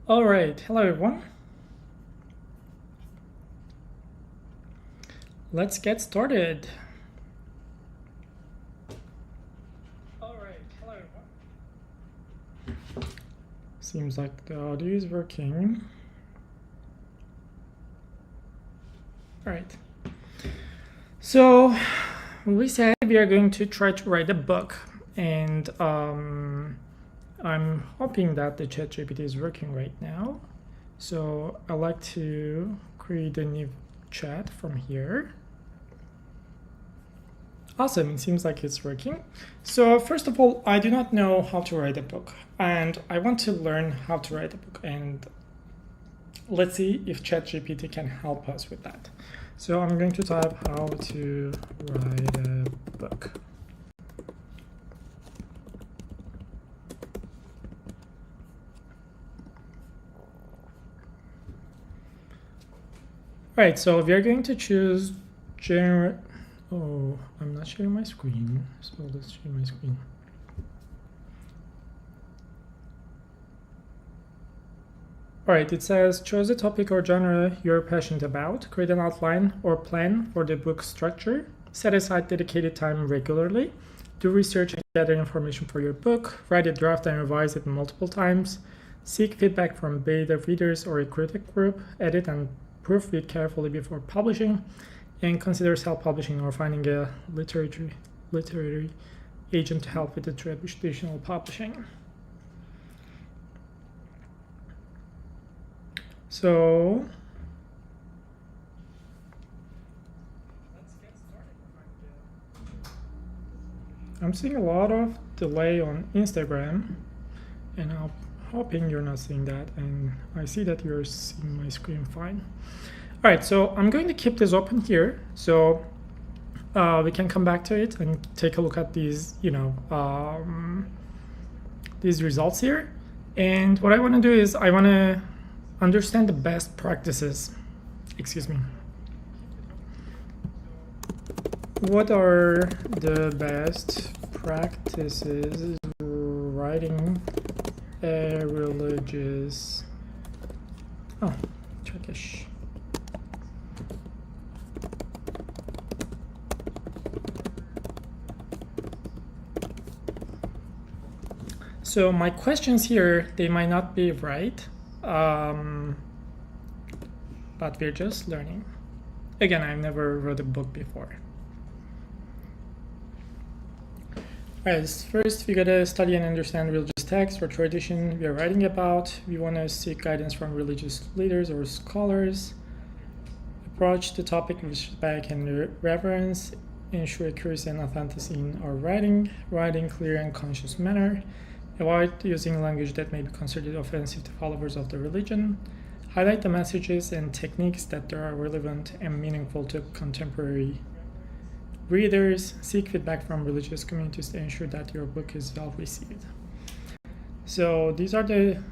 All right, hello everyone. Let's get started. All right, hello everyone. Seems like the audio is working. All right. So we said we are going to try to write a book, and I'm hoping that the ChatGPT is working right now. So I like to create a new chat from here. Awesome, it seems like it's working. So first of all, I do not know how to write a book, and I want to learn how to write a book, and let's see if ChatGPT can help us with that. So I'm going to type how to write a book. All right, so we are going to choose generate. Oh, I'm not sharing my screen, so let's share my screen. All right, it says choose a topic or genre you're passionate about, create an outline or plan for the book structure, set aside dedicated time regularly, do research and gather information for your book, write a draft and revise it multiple times, seek feedback from beta readers or a critic group, edit and proofread carefully before publishing, and consider self-publishing or finding a literary agent to help with the traditional publishing. So let's get started. I'm seeing a lot of delay on Instagram, and I'm hoping you're not seeing that, and I see that you're seeing my screen fine. All right, so I'm going to keep this open here, so we can come back to it and take a look at these, these results here. And what I want to do is I want to understand the best practices. Excuse me. What are the best practices writing a religious? Oh, Turkish. So my questions here, they might not be right, but we're just learning. Again, I've never wrote a book before. All right, first we gotta study and understand religious text or tradition we are writing about. We wanna seek guidance from religious leaders or scholars. Approach the topic with respect and reverence. Ensure accuracy and authenticity in our writing. Writing clear and conscious manner. Avoid using language that may be considered offensive to followers of the religion. Highlight the messages and techniques that are relevant and meaningful to contemporary readers. Seek feedback from religious communities to ensure that your book is well received. So these are the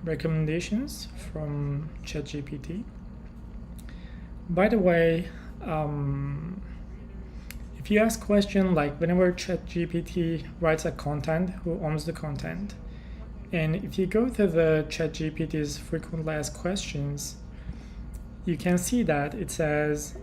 recommendations from ChatGPT. By the way, if you ask a question like whenever ChatGPT writes a content, who owns the content? And if you go to the ChatGPT's frequently asked questions, you can see that it says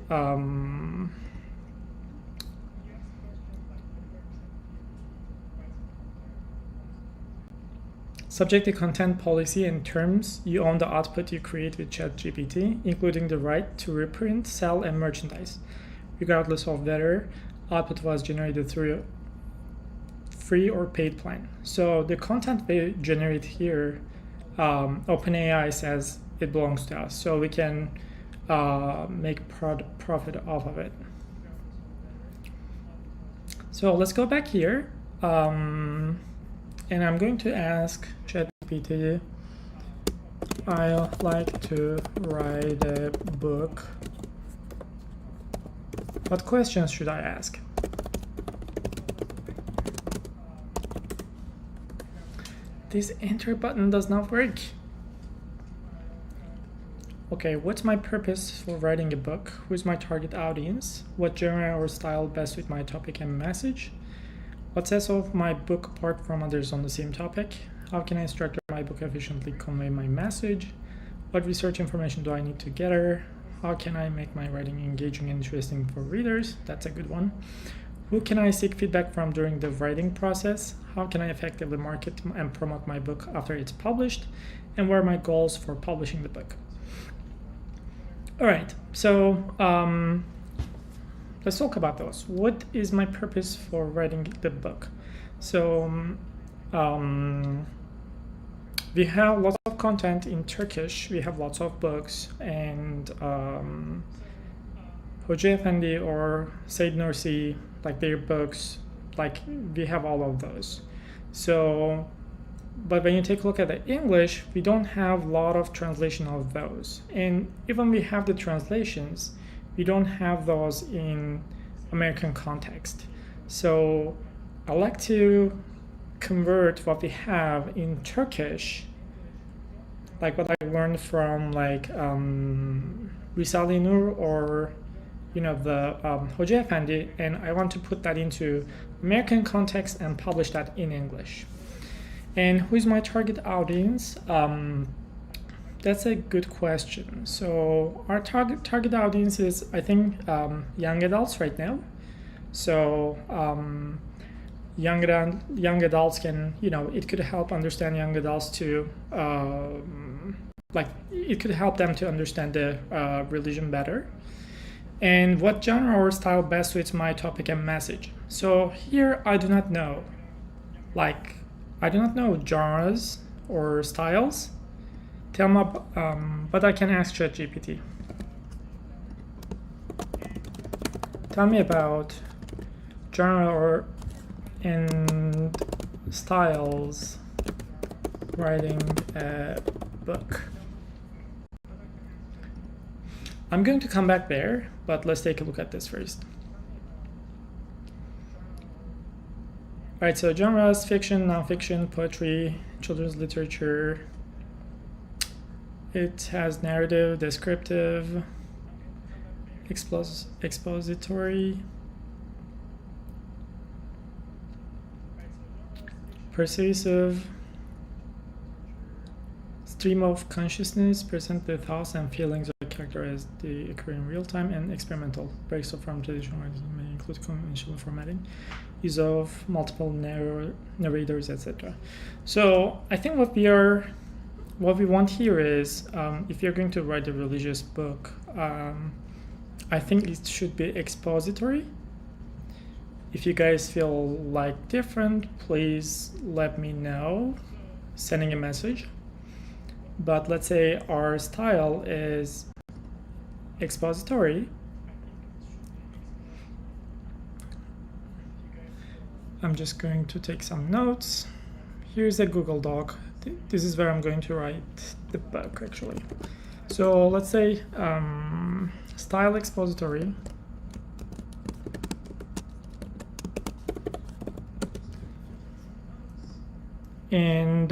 subject to content policy and terms, you own the output you create with ChatGPT, including the right to reprint, sell, and merchandise, regardless of whether output was generated through a free or paid plan. So the content we generate here, OpenAI says it belongs to us, so we can make profit off of it. So let's go back here, and I'm going to ask ChatGPT, I like to write a book. What questions should I ask? This enter button does not work. Okay, what's my purpose for writing a book? Who's my target audience? What genre or style best with my topic and message? What sets off my book apart from others on the same topic? How can I structure my book efficiently, convey my message? What research information do I need to gather? How can I make my writing engaging and interesting for readers? That's a good one. Who can I seek feedback from during the writing process? How can I effectively market and promote my book after it's published? And what are my goals for publishing the book? All right, so let's talk about those. What is my purpose for writing the book? So we have lots of content in Turkish. We have lots of books, and Hoca Efendi or Said Nursi, like their books, like we have all of those. So, but when you take a look at the English, we don't have a lot of translation of those. And even we have the translations, we don't have those in American context. So I like to convert what we have in Turkish, like what I learned from like Risale-i Nur or the Hoca Efendi, and I want to put that into American context and publish that in English. And who is my target audience? That's a good question. So our target audience is, I think, young adults right now. So young adults can, it could help understand young adults to, it could help them to understand the religion better. And what genre or style best suits my topic and message? So here I do not know. I do not know genres or styles. Tell me, but I can ask ChatGPT. Tell me about genre and styles writing a book. I'm going to come back there, but let's take a look at this first. All right, so genres: fiction, nonfiction, poetry, children's literature. It has narrative, descriptive, expository, persuasive, stream of consciousness, present the thoughts and feelings of the character as they occur in real time, and experimental, breaks off from traditional writing, may include conventional formatting, use of multiple narrators, etc. So I think what we want here is, if you're going to write a religious book, I think it should be expository. If you guys feel like different, please let me know, sending a message. But let's say our style is expository. I'm just going to take some notes. Here's a Google Doc. This is where I'm going to write the book, actually. So let's say style expository. And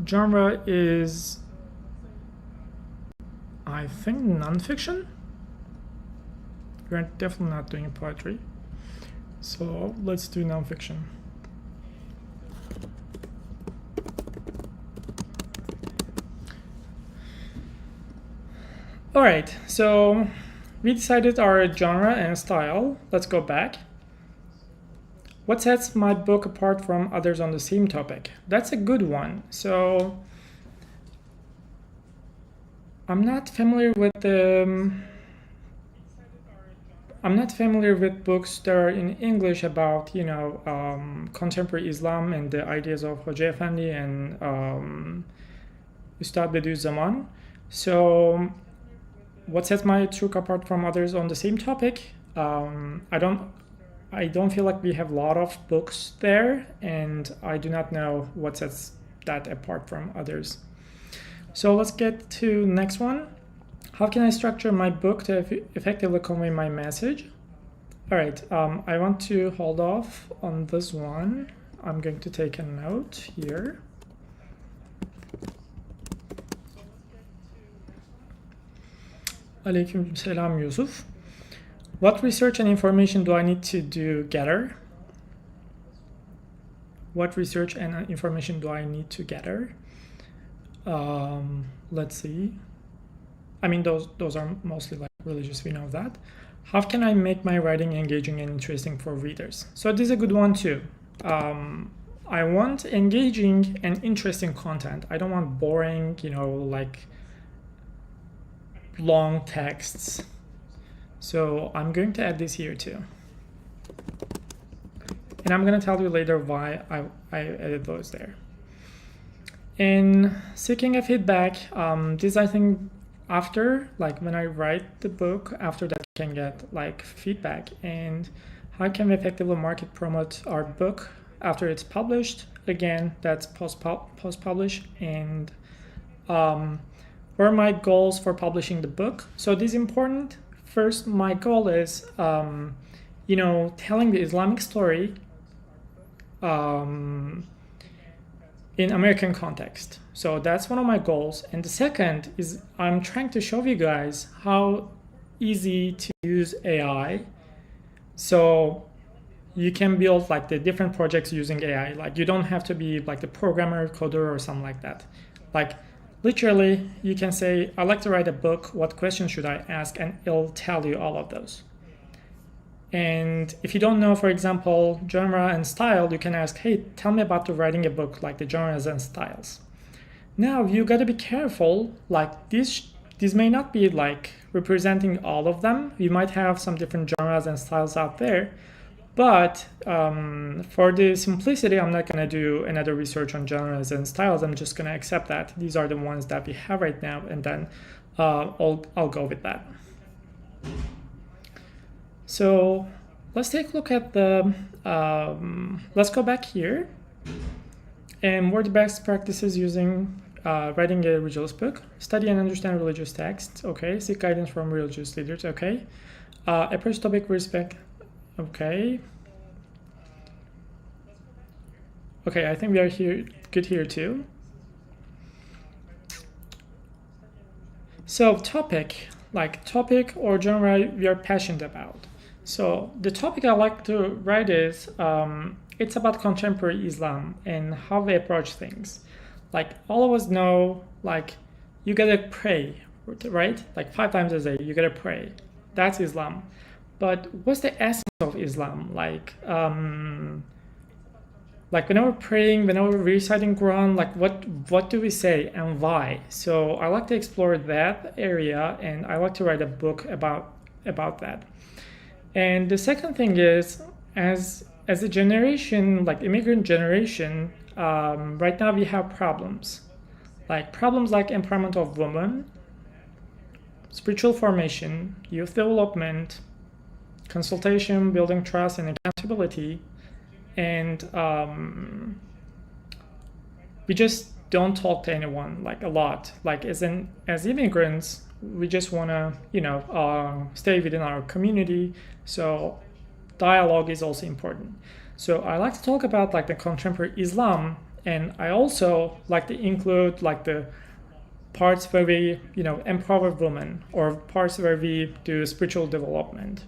genre is, I think, nonfiction. We're definitely not doing poetry. So let's do nonfiction. All right, so we decided our genre and style. Let's go back. What sets my book apart from others on the same topic? That's a good one. So I'm not familiar with books that are in English about contemporary Islam and the ideas of Hoca Efendi and Ustad Bediüzzaman. So what sets my book apart from others on the same topic? I don't feel like we have a lot of books there, and I do not know what sets that apart from others. So let's get to the next one. How can I structure my book to effectively convey my message? All right, I want to hold off on this one. I'm going to take a note here. Aleyküm selam, Yusuf. What research and information do I need to gather? what research and information do I need to gather? Let's see. I mean, those are mostly like religious, we know that. How can I make my writing engaging and interesting for readers? So this is a good one too. I want engaging and interesting content. I don't want boring, like long texts. So I'm going to add this here too. And I'm going to tell you later why I added those there. In seeking a feedback, this I think after, like when I write the book, after that I can get like feedback. And how can we effectively market promote our book after it's published? Again, that's post-publish. And what are my goals for publishing the book? So this is important. First, my goal is, telling the Islamic story in American context. So that's one of my goals. And the second is I'm trying to show you guys how easy to use AI. So you can build like the different projects using AI. Like you don't have to be like the programmer, coder, or something like that. Like literally you can say, I'd like to write a book. What questions should I ask? And it'll tell you all of those. And if you don't know, for example, genre and style, you can ask, hey, tell me about the writing a book, like the genres and styles. Now you got to be careful, like this may not be like representing all of them. You might have some different genres and styles out there, but for the simplicity, I'm not going to do another research on genres and styles. I'm just going to accept that these are the ones that we have right now, and then I'll go with that. So let's take a look at the, let's go back here. And what are the best practices using writing a religious book? Study and understand religious texts, okay. Seek guidance from religious leaders, okay. Approach topic with respect, okay. Okay, I think we are good here too. So topic or genre we are passionate about. So the topic I like to write is, it's about contemporary Islam and how they approach things. Like all of us know, like you gotta pray, right? Like 5 times a day, you gotta pray. That's Islam. But what's the essence of Islam? Like whenever praying, whenever reciting Quran, like what do we say and why? So I like to explore that area, and I like to write a book about that. And the second thing is, as a generation, like immigrant generation, right now we have problems like empowerment of women, spiritual formation, youth development, consultation, building trust and accountability. And we just don't talk to anyone like a lot. Like as immigrants, we just want to stay within our community. So dialogue is also important. So I like to talk about like the contemporary Islam, and I also like to include like the parts where we empower women, or parts where we do spiritual development,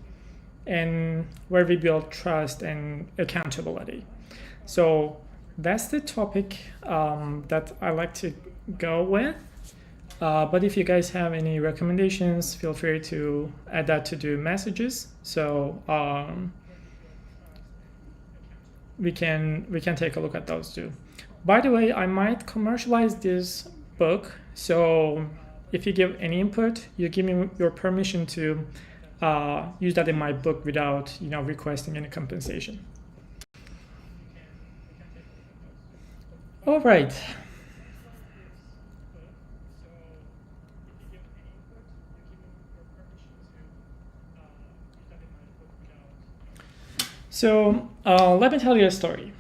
and where we build trust and accountability. So that's the topic that I like to go with. But if you guys have any recommendations, feel free to add that to the messages. So we can take a look at those too. By the way, I might commercialize this book. So if you give any input, you give me your permission to use that in my book without requesting any compensation. All right. So let me tell you a story.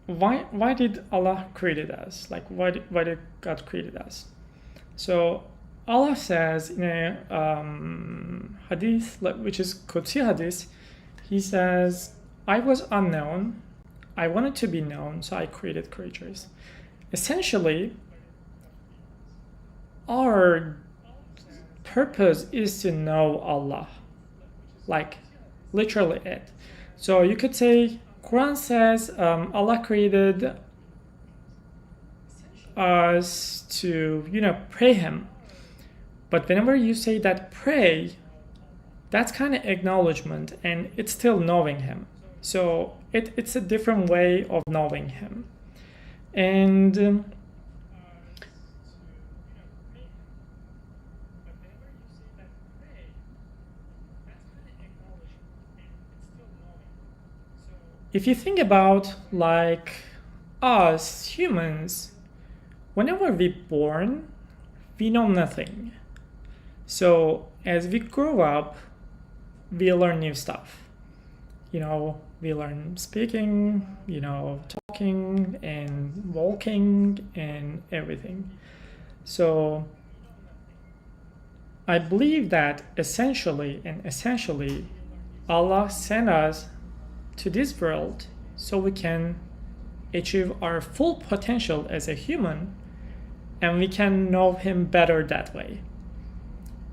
Why did Allah created us? Like why did God created us? So Allah says in a hadith, which is Qudsi hadith, he says, I was unknown, I wanted to be known, so I created creatures. Essentially, our purpose is to know Allah, like literally it. So you could say Quran says Allah created us to, pray Him. But whenever you say that pray, that's kind of acknowledgement, and it's still knowing Him. So it's a different way of knowing Him. And if you think about like us humans, whenever we're born, we know nothing. So as we grow up, we learn new stuff. We learn speaking, talking and walking and everything. So I believe that essentially Allah sent us to this world so we can achieve our full potential as a human, and we can know Him better that way.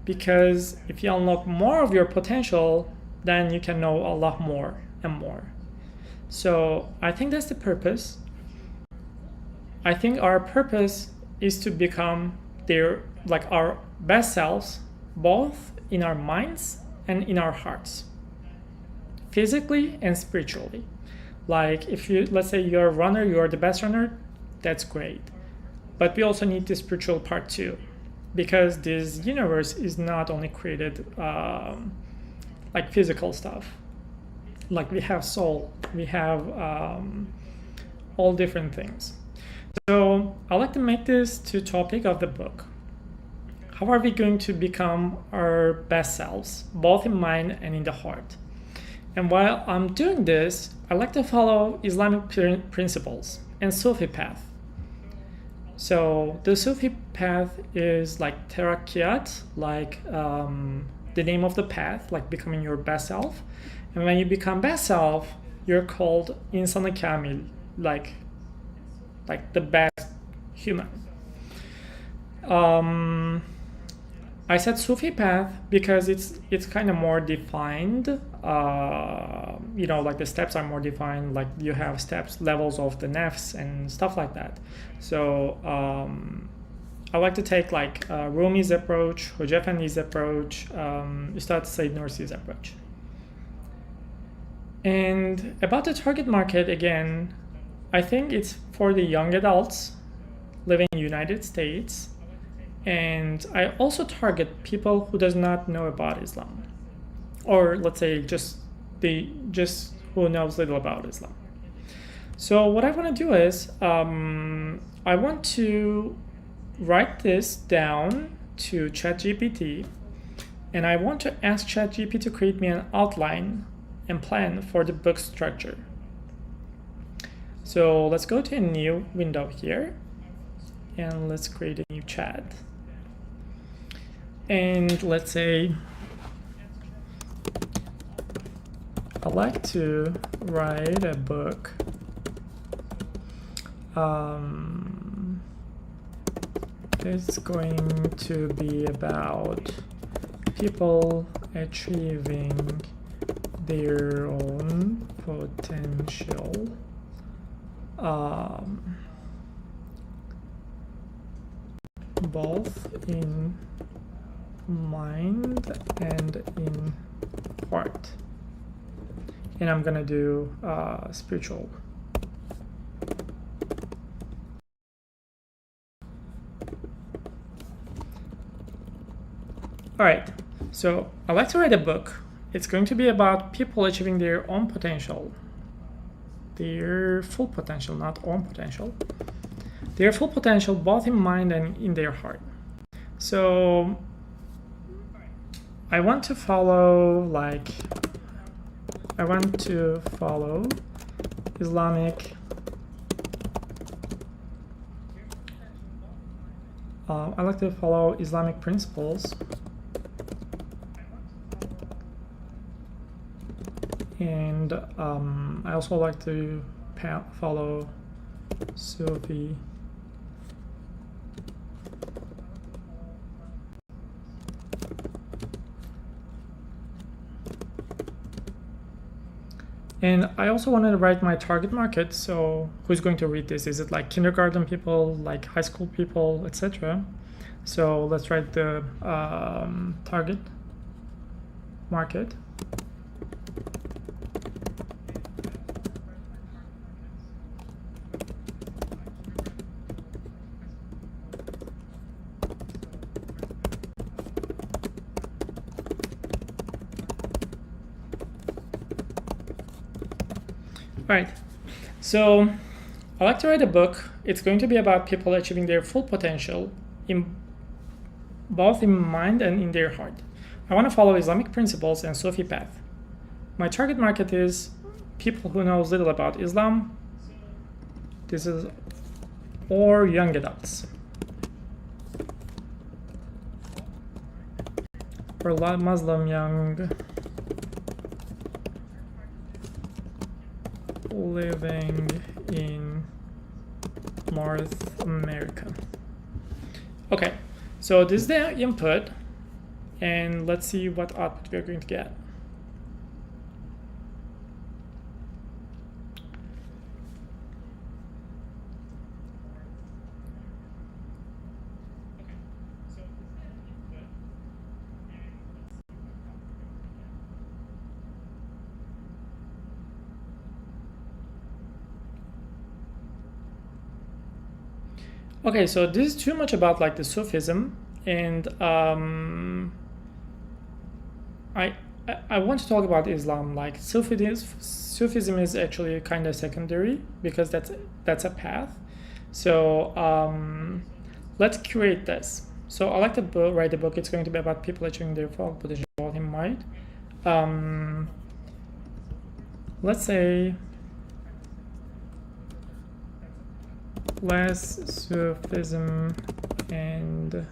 Because if you unlock more of your potential, then you can know Allah more and more. So I think that's the purpose. I think our purpose is to become our best selves, both in our minds and in our hearts, physically and spiritually. Like let's say you're a runner, you're the best runner, that's great. But we also need the spiritual part too, because this universe is not only created like physical stuff. Like we have soul, we have all different things. So I like to make this to topic of the book. How are we going to become our best selves, both in mind and in the heart? And while I'm doing this, I like to follow Islamic principles and Sufi path. So the Sufi path is like tarakkiyat, like the name of the path, like becoming your best self. And when you become best self, you're called insan kamil, like the best human. I said Sufi path because it's kind of more defined. Like the steps are more defined. Like you have steps, levels of the nafs and stuff like that. So I like to take like Rumi's approach, Hojafani's approach, Ustad Said Nursi's approach. And about the target market, again, I think it's for the young adults living in the United States. And I also target people who does not know about Islam, or let's say just who knows little about Islam. So what I want to do is I want to write this down to ChatGPT, and I want to ask ChatGPT to create me an outline and plan for the book structure. So let's go to a new window here, and let's create a new chat. And let's say I'd like to write a book it's going to be about people achieving their own potential, both in mind and in heart. And I'm gonna do spiritual. All right, so I like to write a book. It's going to be about people achieving their own potential, their full potential, not own potential, their full potential both in mind and in their heart. So I want to follow Islamic I like to follow Islamic principles, and I also like to follow Sufi And I also wanted to write my target market. So who's going to read this? Is it like kindergarten people, like high school people, etc.? So let's write the target market. Right, so I like to write a book. It's going to be about people achieving their full potential in both in mind and in their heart. I want to follow Islamic principles and Sufi path. My target market is people who know little about Islam. This is or young adults or Muslim young living in North America. Okay, so this is the input, and let's see what output we're going to get. Okay, so this is too much about like the Sufism, and I want to talk about Islam. Like Sufism is actually kind of secondary because that's a path. So let's create this. So I like to write a book. It's going to be about people achieving their full potential in mind. Let's say less Sufism and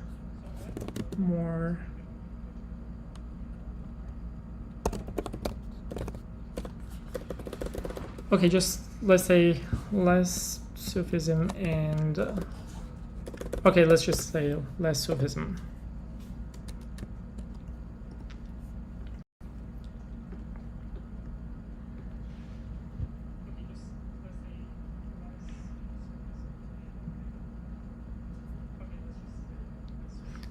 more okay, just let's say less Sufism and okay, let's just say less Sufism.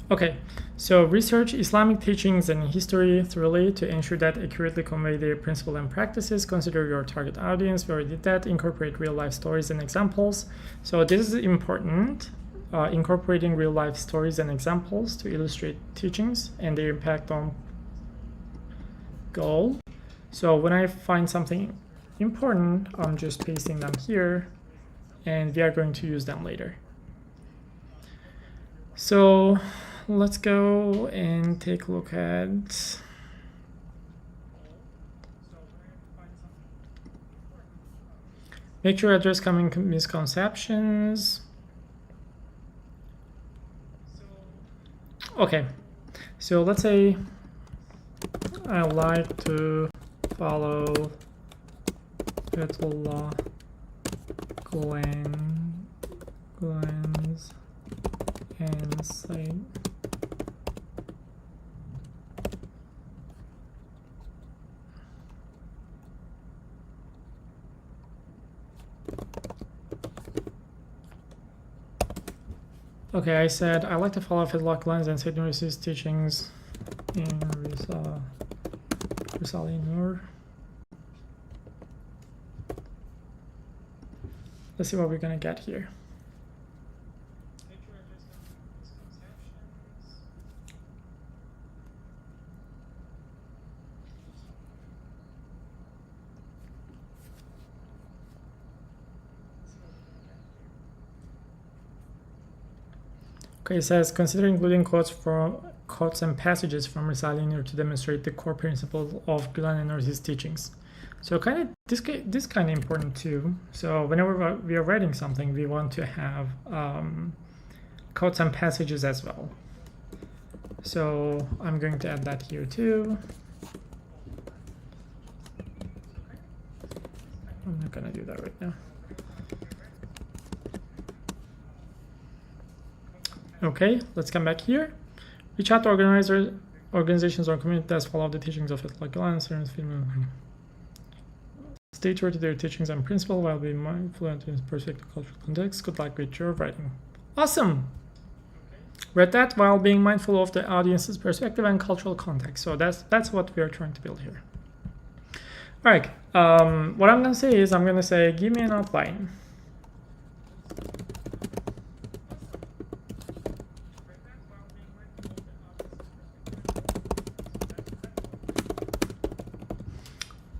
Okay, so research Islamic teachings and history thoroughly to ensure that accurately convey their principles and practices. Consider your target audience. We already did that. Incorporate real life stories and examples. So this is important. Incorporating real life stories and examples to illustrate teachings and their impact on goal. So when I find something important, I'm just pasting them here, and we are going to use them later. So let's go and take a look at make sure address common misconceptions. Okay, so let's say I like to follow Fethullah Gulen's and site. Okay, I said I like to follow Fethullah Gulen and Said Nursi's teachings in Risale Nur. Let's see what we're gonna get here. Okay, it says consider including quotes and passages from Risale Nur to demonstrate the core principles of Gulen and Nursi's teachings. So kind of this kind of important too. So whenever we are writing something, we want to have quotes and passages as well. So I'm going to add that here too. I'm not gonna do that right now. Okay, let's come back here. Reach out to organizations or communities that follow the teachings of Fethullah Gulen. stay true to their teachings and principles while being mindful and in perspective cultural context. Good luck with your writing. Awesome. Read that while being mindful of the audience's perspective and cultural context. So that's what we are trying to build here. All right. What I'm going to say is I'm going to say, give me an outline.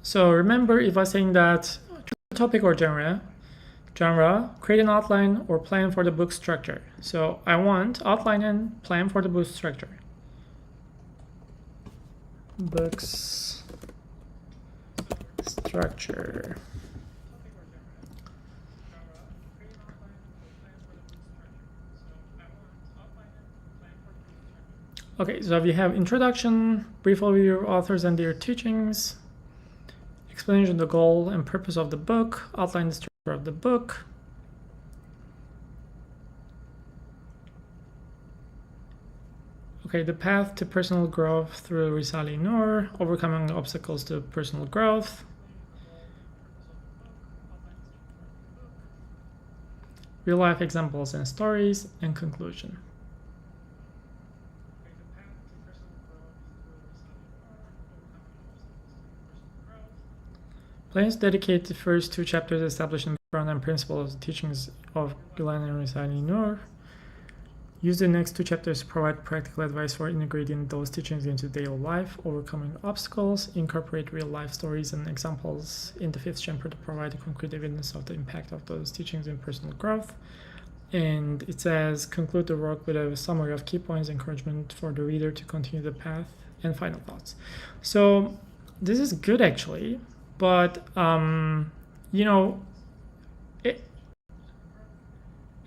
So remember, if I'm saying that topic or genre, create an outline or plan for the book structure. So I want outline and plan for the book structure. Books structure. Okay, so we have introduction, brief overview of authors and their teachings, explanation of the goal and purpose of the book, outline the structure of the book. Okay, the path to personal growth through Risale-i Nur, overcoming obstacles to personal growth. Real life examples and stories, and conclusion. Plans dedicate the first 2 chapters establishing the background and principles of the teachings of Gulen and Risale-i Nur. Use the next 2 chapters to provide practical advice for integrating those teachings into daily life, overcoming obstacles, incorporate real-life stories and examples in the 5th chapter to provide a concrete evidence of the impact of those teachings in personal growth. And it says, conclude the work with a summary of key points, encouragement for the reader to continue the path, and final thoughts. So this is good actually, but you know,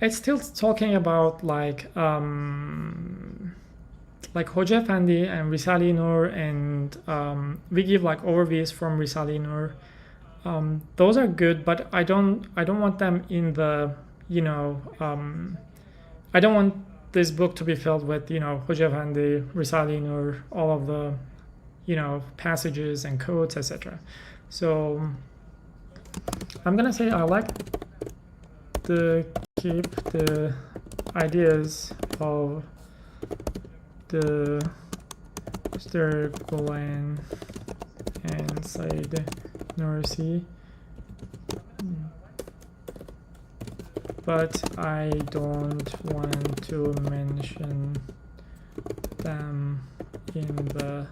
it's still talking about like Hoca Efendi and Risale-i Nur, and we give like overviews from Risale-i Nur. Those are good, but I don't want them in the, you know, I don't want this book to be filled with, you know, Hoca Efendi, Risale-i Nur, all of the, you know, passages and quotes, etc. So I'm gonna say I like to keep the ideas of the Mr. Gulen and Said Nursi, but I don't want to mention them in the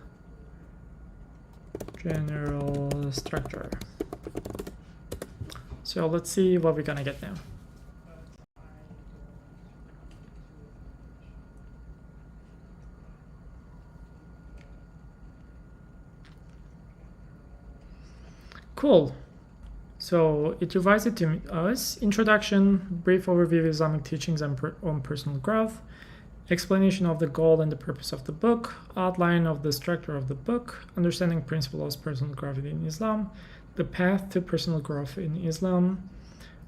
general structure. So let's see what we're gonna get now. Cool. So it revised it to us. Introduction, brief overview of Islamic teachings on personal growth, explanation of the goal and the purpose of the book, outline of the structure of the book, understanding principles of personal growth in Islam, the path to personal growth in Islam,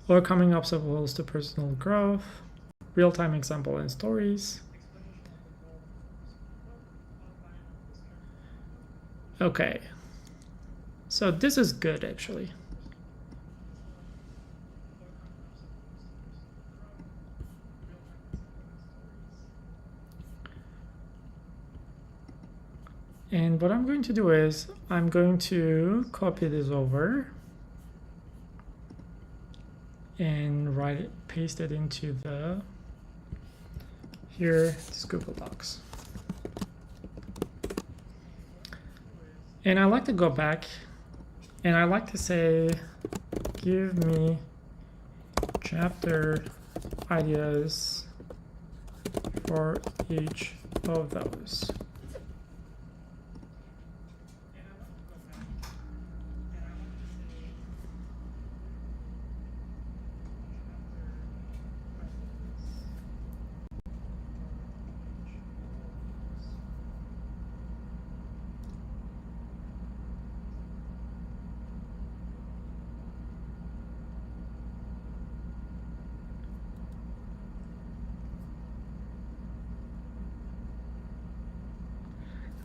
overcoming obstacles to personal growth, real-time example and stories. Okay. So this is good actually. And what I'm going to do is I'm going to copy this over and paste it into this Google Docs. And I like to go back and I like to say, give me chapter ideas for each of those.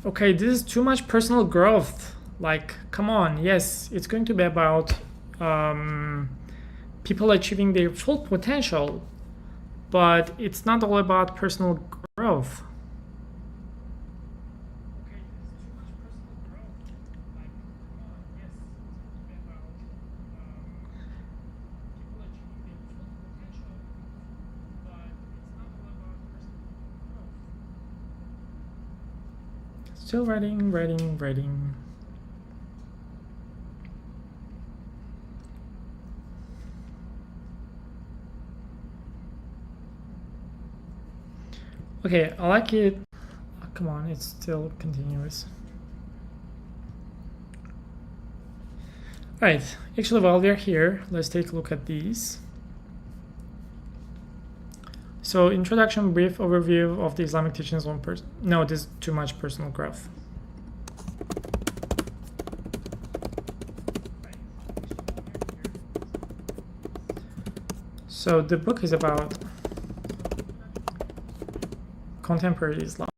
Okay, this is too much personal growth. Like, come on. Yes, it's going to be about people achieving their full potential, but it's not all about personal growth. Still writing. Okay, I like it. Oh, come on, it's still continuous. Right, actually while we're here, let's take a look at these. So introduction, brief overview of the Islamic teachings on no, this is too much personal growth. So the book is about contemporary Islam.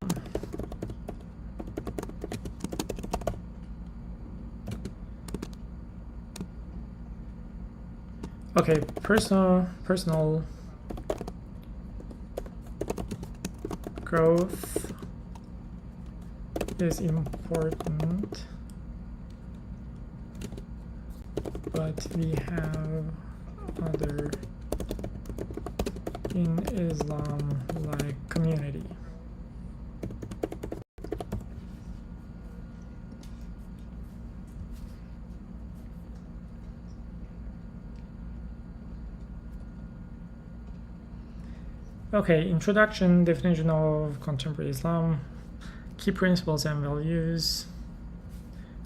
Okay, personal growth is important, but we have other in Islam like community. Okay, introduction, definition of contemporary Islam, key principles and values,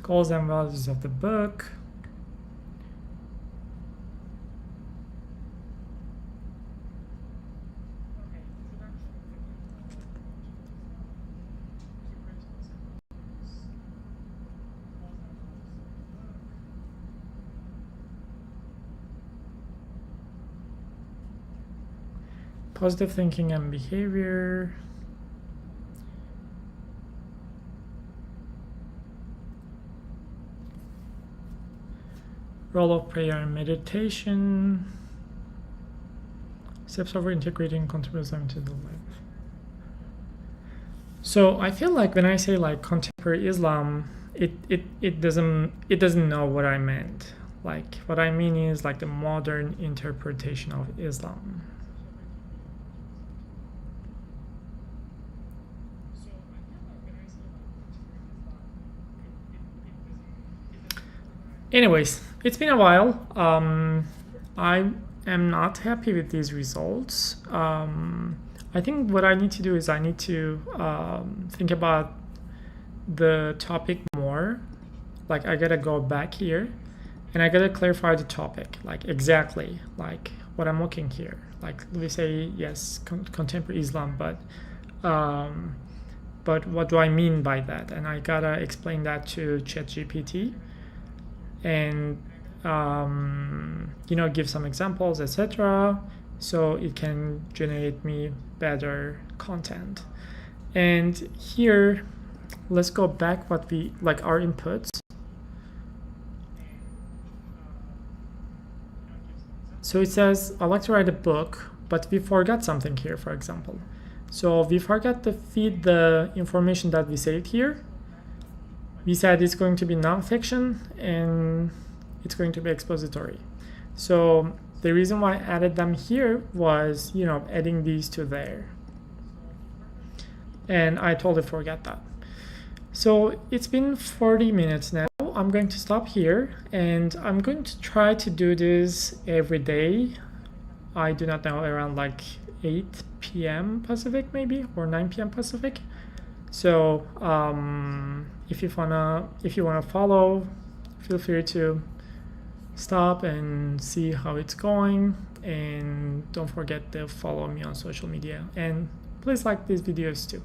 goals and values of the book. Positive thinking and behavior. Role of prayer and meditation. Steps over integrating contemporary Islam into the life. So I feel like when I say like contemporary Islam, it doesn't know what I meant. Like what I mean is like the modern interpretation of Islam. Anyways, it's been a while. I am not happy with these results. I think what I need to do is I need to think about the topic more. Like I gotta go back here and I gotta clarify the topic, like exactly like what I'm looking here. Like we say, yes, contemporary Islam, but what do I mean by that? And I gotta explain that to ChatGPT. And give some examples, etc., so it can generate me better content. And here let's go back what we like our inputs. So it says I like to write a book, but we forgot something here, for example. So we forgot to feed the information that we saved here. We said it's going to be nonfiction and it's going to be expository. So the reason why I added them here was, adding these to there. And I totally forgot that. So it's been 40 minutes now. I'm going to stop here and I'm going to try to do this every day. I do not know, around like 8 p.m. Pacific maybe, or 9 p.m. Pacific. So if you wanna follow, feel free to stop and see how it's going, and don't forget to follow me on social media, and please like these videos too.